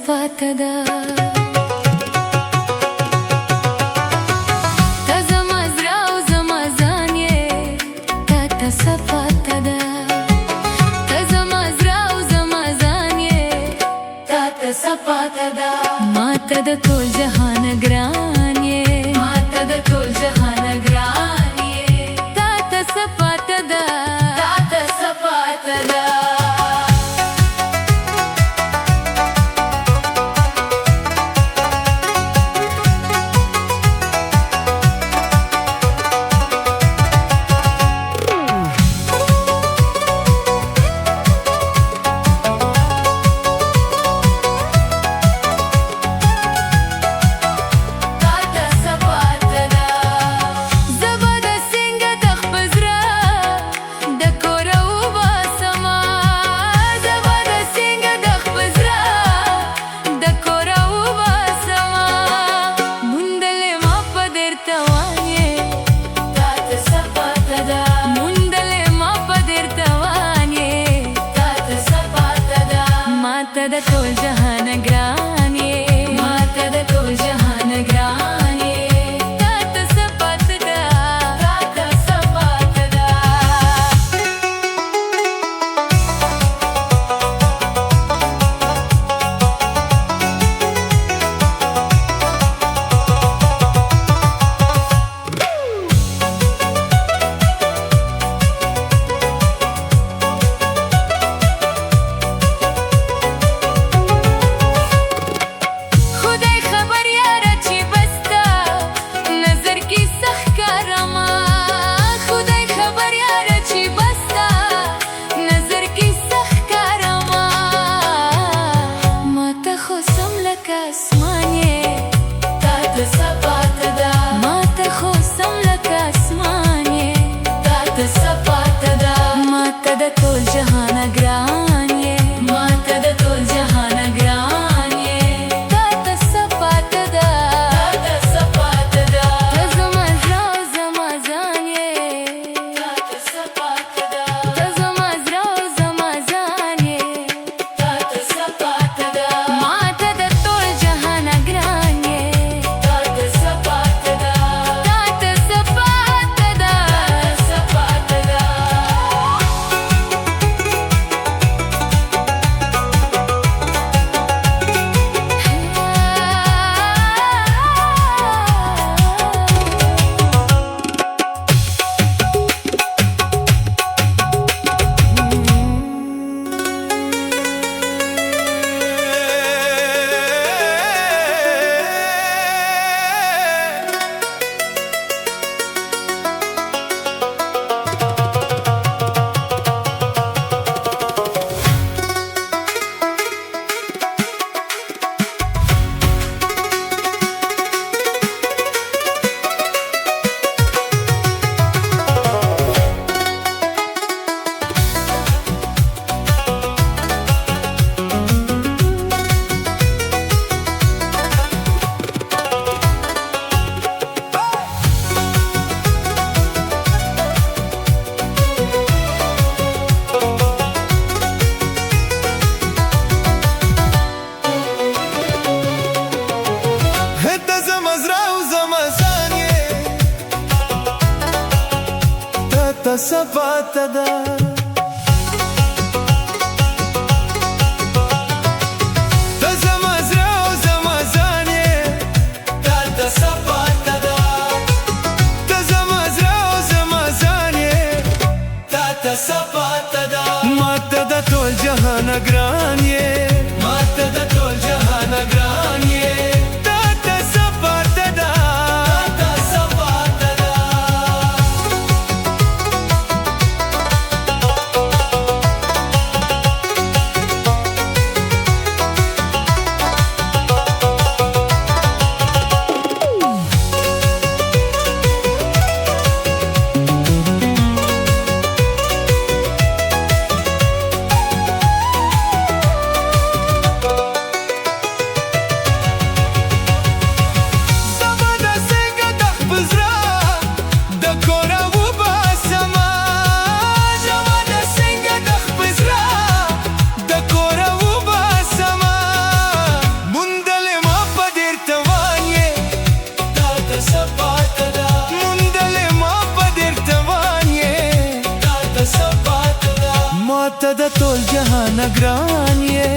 صفاته ده ته زما زړه او زما ځان یې تا ته صفاته ده ته زما زړه او زما ځان یې تا ته صفاته ده ما ته د ټول جهان ګران یې ما ته د ټول جهان ګران یې تا ته صفاته ده تا ته صفاته ده د ټول جهان ګران یې ما ته د ټول جهان ګران یې تا ته صفاته ده تا ته صفاته ده ټول جهان ګران یې ما ته د ټول جهان ګران یې تا ته صفاته ده تا ته صفاته ده ته زما زړه او زما ځان یې تا ته صفاته ده ته زما زړه او زما ځان یې تا ته صفاته ده ما ته د ټول جهان ګران یې تا ته صفاته ده تا ته صفاته ده صفاته ده صفاته ده ته زما زړه او زما ځان یې تا ته صفاته ده ته زما زړه او زما ځان یې تا ته صفاته ده ما ته د ټول جهان ګران یې ما ته د ټول جهان ګران یې تا ته صفاته ده تا ته صفاته ده جهان گرانیه